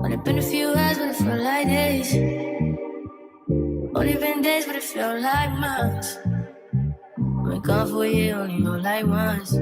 Only been a few hours, but it felt like days. Only been days, but it felt like months. Been gone for a year, only know like once.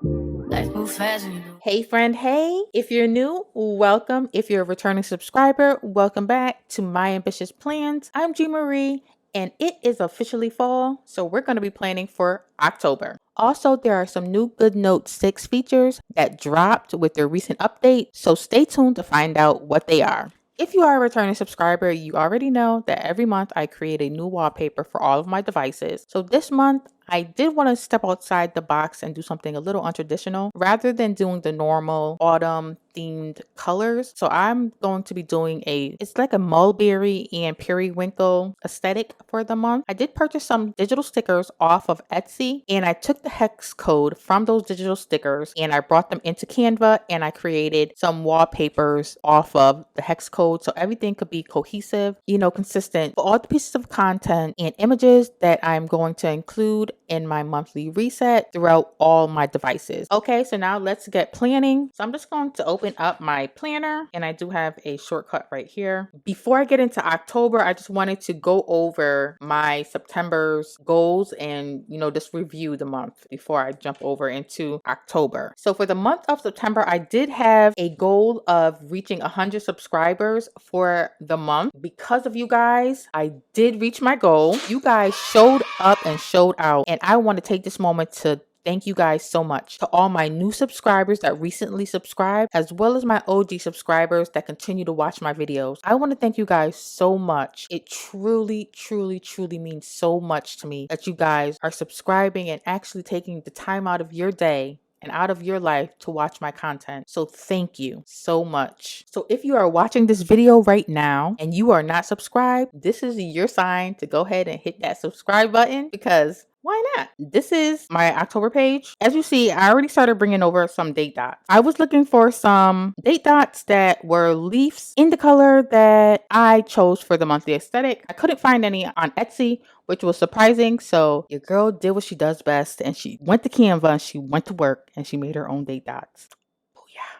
Life move fast when you know. Hey friend, hey. If you're new, welcome. If you're a returning subscriber, welcome back to My Ambitious Plans. I'm G Marie and it is officially fall, so we're going to be planning for October. Also, there are some new GoodNotes 6 features that dropped with their recent update, so stay tuned to find out what they are. If you are a returning subscriber, you already know that every month I create a new wallpaper for all of my devices. So this month, I did want to step outside the box and do something a little untraditional rather than doing the normal autumn themed colors. So I'm going to be doing it's like a mulberry and periwinkle aesthetic for the month. I did purchase some digital stickers off of Etsy and I took the hex code from those digital stickers and I brought them into Canva and I created some wallpapers off of the hex code so everything could be cohesive, consistent for all the pieces of content and images that I'm going to include in my monthly reset throughout all my devices. Okay, so now let's get planning. So I'm just going to open up my planner and I do have a shortcut right here. Before I get into October, I just wanted to go over my September's goals and, just review the month before I jump over into October. So for the month of September, I did have a goal of reaching 100 subscribers for the month. Because of you guys, I did reach my goal. You guys showed up and showed out. And I want to take this moment to thank you guys so much. To all my new subscribers that recently subscribed, as well as my OG subscribers that continue to watch my videos. I want to thank you guys so much. It truly, truly, truly means so much to me that you guys are subscribing and actually taking the time out of your day and out of your life to watch my content. So thank you so much. So if you are watching this video right now and you are not subscribed, this is your sign to go ahead and hit that subscribe button because why not? This is my October page. As you see, I already started bringing over some date dots. I was looking for some date dots that were leaves in the color that I chose for the monthly aesthetic. I couldn't find any on Etsy, which was surprising. So your girl did what she does best and she went to Canva and she went to work and she made her own date dots.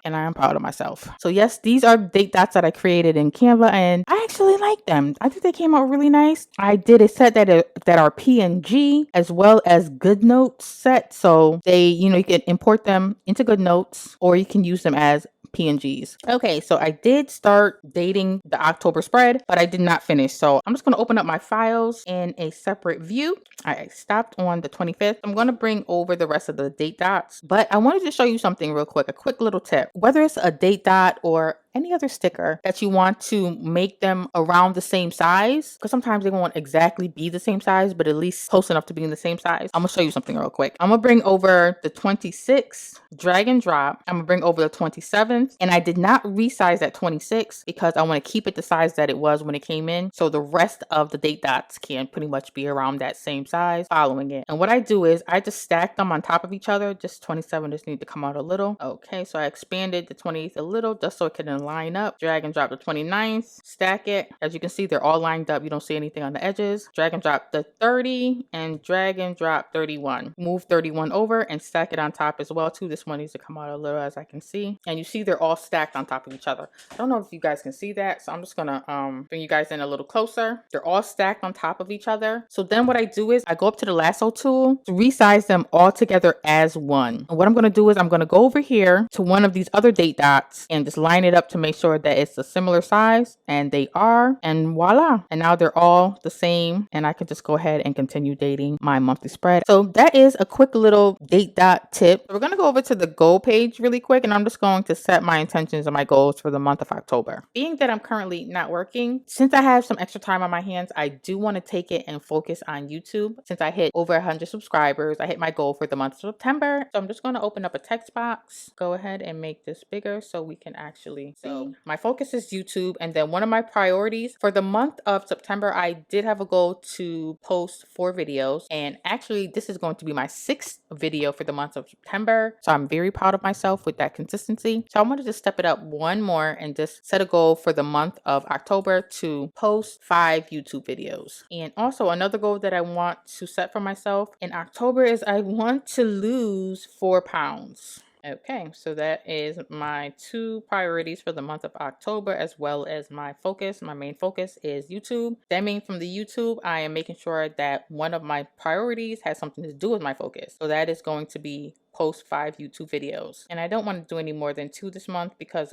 And I am proud of myself. So yes, these are date dots that I created in Canva and I actually like them. I think they came out really nice. I did a set that are PNG as well as GoodNotes set. So they, you can import them into GoodNotes or you can use them as PNGs. Okay, so I did start dating the October spread, but I did not finish. So I'm just going to open up my files in a separate view. I stopped on the 25th. I'm going to bring over the rest of the date dots, but I wanted to show you something real quick, a quick little tip. Whether it's a date dot or any other sticker that you want to make them around the same size, because sometimes they won't exactly be the same size, but at least close enough to be in the same size. I'm gonna show you something real quick. I'm gonna bring over the 26th, drag and drop. I'm gonna bring over the 27th, and I did not resize that 26 because I want to keep it the size that it was when it came in. So the rest of the date dots can pretty much be around that same size following it. And what I do is I just stack them on top of each other. Just 27 just need to come out a little. Okay, so I expanded the 28th a little just so it can line up. Drag and drop the 29th, stack it. As you can see, they're all lined up. You don't see anything on the edges. Drag and drop the 30 and drag and drop 31. Move 31 over and stack it on top as well too. This one needs to come out a little as I can see. And you see they're all stacked on top of each other. I don't know if you guys can see that, so I'm just gonna bring you guys in a little closer. They're all stacked on top of each other. So then what I do is I go up to the lasso tool to resize them all together as one. And what I'm gonna do is I'm gonna go over here to one of these other date dots and just line it up to make sure that it's a similar size, and they are, and voila. And now they're all the same and I can just go ahead and continue dating my monthly spread. So that is a quick little date dot tip. We're gonna go over to the goal page really quick and I'm just going to set my intentions and my goals for the month of October. Being that I'm currently not working, since I have some extra time on my hands, I do want to take it and focus on YouTube. Since I hit over 100 subscribers, I hit my goal for the month of September. So I'm just going to open up a text box, go ahead and make this bigger so we can actually see. So my focus is YouTube, and then one of my priorities for the month of September, I did have a goal to post 4 videos, and actually this is going to be my 6th video for the month of September. So I'm very proud of myself with that consistency. So I wanted to step it up one more and just set a goal for the month of October to post 5 YouTube videos. And also another goal that I want to set for myself in October is I want to lose 4 pounds. Okay, so that is my 2 priorities for the month of October, as well as my focus. My main focus is YouTube. That means from the YouTube, I am making sure that one of my priorities has something to do with my focus. So that is going to be post 5 YouTube videos. And I don't want to do any more than 2 this month because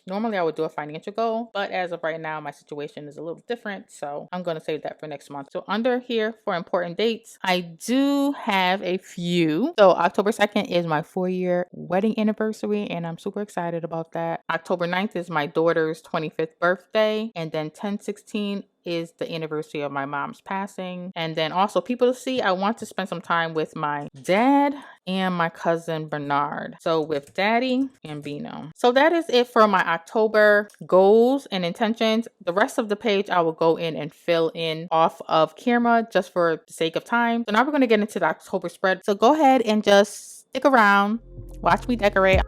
normally I would do a financial goal, but as of right now my situation is a little different, so I'm going to save that for next month. So under here for important dates, I do have a few. So October 2nd is my 4-year wedding anniversary and I'm super excited about that. October 9th is my daughter's 25th birthday, and then 10/16 is the anniversary of my mom's passing. And then also people to see, I want to spend some time with my dad and my cousin Bernard. So with Daddy and Bino. So that is it for my October goals and intentions. The rest of the page I will go in and fill in off of camera just for the sake of time. So now we're going to get into the October spread. So go ahead and just stick around, watch me decorate.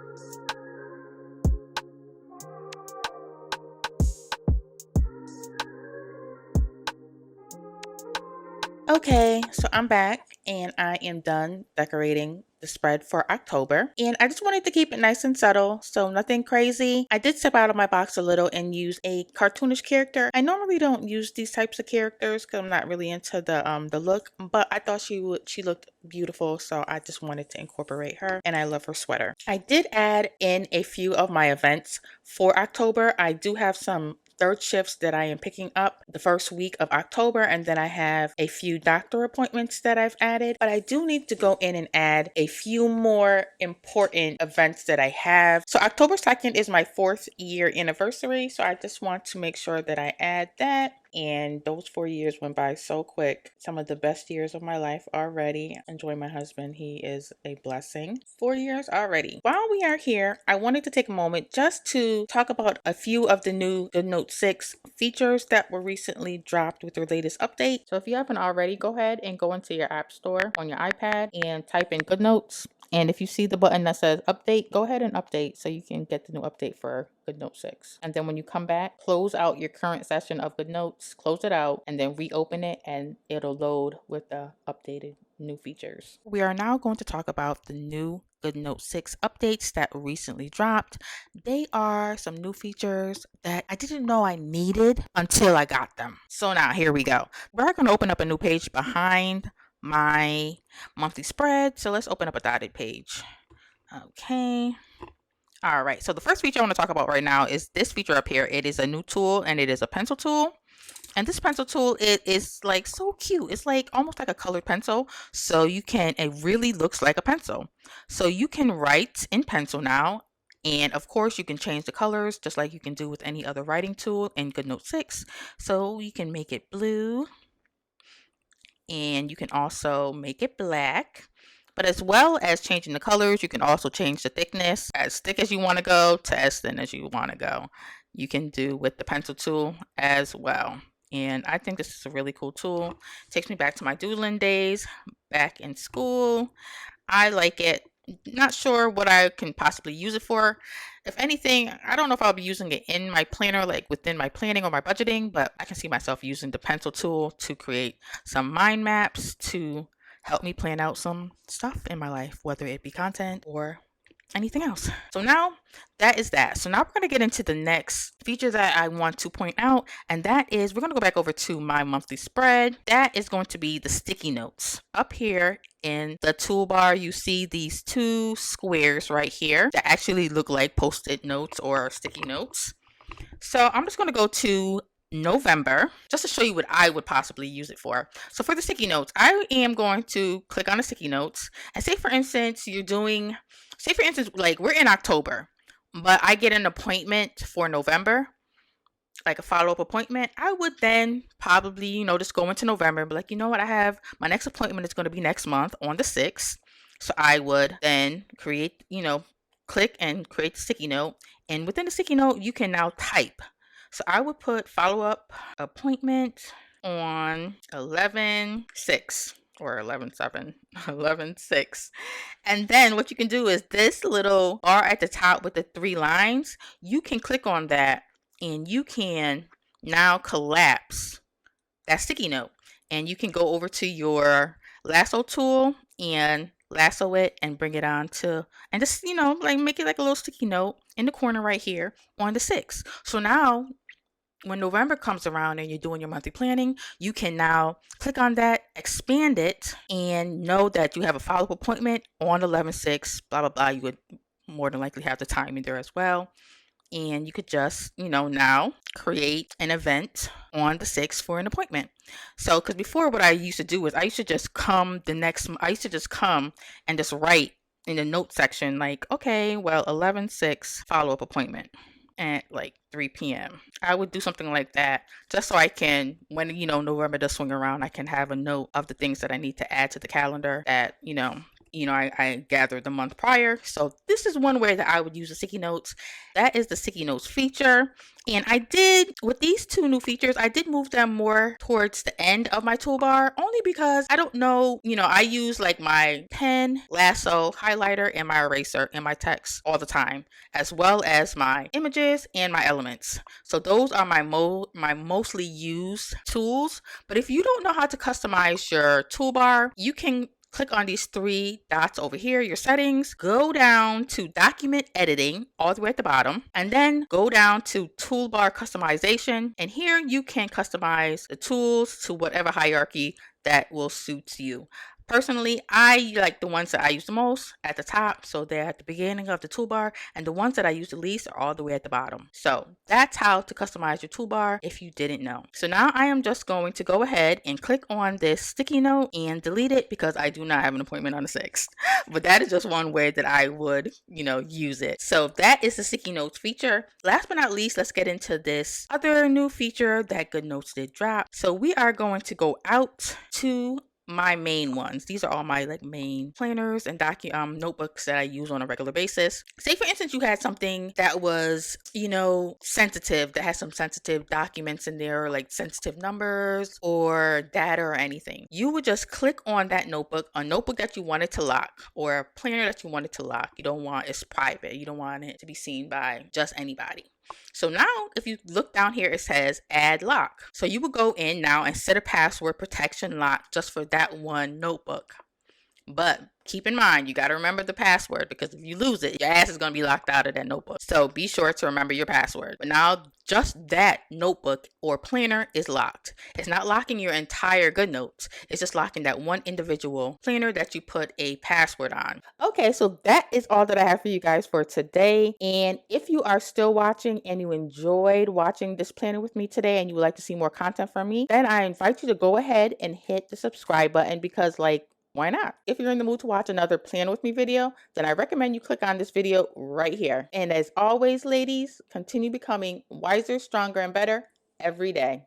Okay, so I'm back and I am done decorating the spread for October. And I just wanted to keep it nice and subtle, so nothing crazy. I did step out of my box a little and use a cartoonish character. I normally don't use these types of characters because I'm not really into the look, but I thought she looked beautiful, so I just wanted to incorporate her, and I love her sweater. I did add in a few of my events for October. I do have some third shifts that I am picking up the first week of October, and then I have a few doctor appointments that I've added, but I do need to go in and add a few more important events that I have. So October 2nd is my 4th year anniversary, so I just want to make sure that I add that. And those 4 years went by so quick. Some of the best years of my life already. Enjoy my husband. He is a blessing. 4 years already. While we are here, I wanted to take a moment just to talk about a few of the new GoodNotes 6 features that were recently dropped with their latest update. So if you haven't already, go ahead and go into your app store on your iPad and type in GoodNotes. And if you see the button that says update, go ahead and update so you can get the new update for GoodNotes 6. And then when you come back, close out your current session of GoodNotes, close it out, and then reopen it, and it'll load with the updated new features. We are now going to talk about the new GoodNotes 6 updates that recently dropped. They are some new features that I didn't know I needed until I got them. So now here we go. We're going to open up a new page behind my monthly spread. So let's open up a dotted page. Okay. All right. So the first feature I want to talk about right now is this feature up here. It is a new tool and it is a pencil tool. And this pencil tool, it is like so cute. It's like almost like a colored pencil. So it really looks like a pencil. So you can write in pencil now. And of course, you can change the colors just like you can do with any other writing tool in GoodNotes 6. So you can make it blue. And you can also make it black. But as well as changing the colors, you can also change the thickness as thick as you want to go to as thin as you want to go. You can do with the pencil tool as well. And I think this is a really cool tool. It takes me back to my doodling days back in school. I like it. Not sure what I can possibly use it for. If anything, I don't know if I'll be using it in my planner, like within my planning or my budgeting, but I can see myself using the pencil tool to create some mind maps to help me plan out some stuff in my life, whether it be content or anything else. So now that is that. So now we're going to get into the next feature that I want to point out, and that is we're going to go back over to my monthly spread. That is going to be the sticky notes. Up here in the toolbar, you see these 2 squares right here that actually look like post-it notes or sticky notes. So I'm just going to go to November just to show you what I would possibly use it for. So for the sticky notes, I am going to click on the sticky notes and say for instance like we're in October, but I get an appointment for November, like a follow-up appointment. I would then probably, just go into November and be like, you know what, I have my next appointment is going to be next month on the 6th. So I would then create, click and create the sticky note. And within the sticky note, you can now type. So I would put follow-up appointment on 11/6 or 11/7, 11/6. And then what you can do is this little bar at the top with the 3 lines, you can click on that and you can now collapse that sticky note. And you can go over to your lasso tool and lasso it and bring it on to, and just, like make it like a little sticky note in the corner right here on the 6th. So now when November comes around and you're doing your monthly planning, you can now click on that, expand it, and know that you have a follow-up appointment on 11/6, blah, blah, blah. You would more than likely have the time in there as well. And you could just, now create an event on the 6th for an appointment. So, because before what I used to do is I used to just come and just write in the note section, like, okay, well, 11/6 follow-up appointment at like 3 p.m. I would do something like that just so I can, when, November does swing around, I can have a note of the things that I need to add to the calendar that, I gathered the month prior. So this is one way that I would use the sticky notes. That is the sticky notes feature. And I did, with these two new features, I did move them more towards the end of my toolbar, only because I don't know, I use like my pen, lasso, highlighter, and my eraser in my text all the time, as well as my images and my elements. So those are my mostly used tools. But if you don't know how to customize your toolbar, you can click on these 3 dots over here, your settings, go down to document editing all the way at the bottom, and then go down to toolbar customization. And here you can customize the tools to whatever hierarchy that will suit you. Personally, I like the ones that I use the most at the top, so they're at the beginning of the toolbar, and the ones that I use the least are all the way at the bottom. So that's how to customize your toolbar if you didn't know. So now I am just going to go ahead and click on this sticky note and delete it because I do not have an appointment on the 6th. But that is just one way that I would, use it. So that is the sticky notes feature. Last but not least, let's get into this other new feature that GoodNotes did drop. So we are going to go out to my main ones. These are all my like main planners and notebooks that I use on a regular basis. Say for instance you had something that was, sensitive, that has some sensitive documents in there, like sensitive numbers or data or anything. You would just click on that notebook, a notebook that you wanted to lock or a planner that you wanted to lock. You don't want it's private. You don't want it to be seen by just anybody. So now if you look down here, it says add lock. So you would go in now and set a password protection lock just for that one notebook. But keep in mind, you got to remember the password because if you lose it, your ass is going to be locked out of that notebook. So be sure to remember your password. But now just that notebook or planner is locked. It's not locking your entire GoodNotes. It's just locking that one individual planner that you put a password on. Okay, so that is all that I have for you guys for today. And if you are still watching and you enjoyed watching this planner with me today and you would like to see more content from me, then I invite you to go ahead and hit the subscribe button because why not? If you're in the mood to watch another Plan With Me video, then I recommend you click on this video right here. And as always, ladies, continue becoming wiser, stronger, and better every day.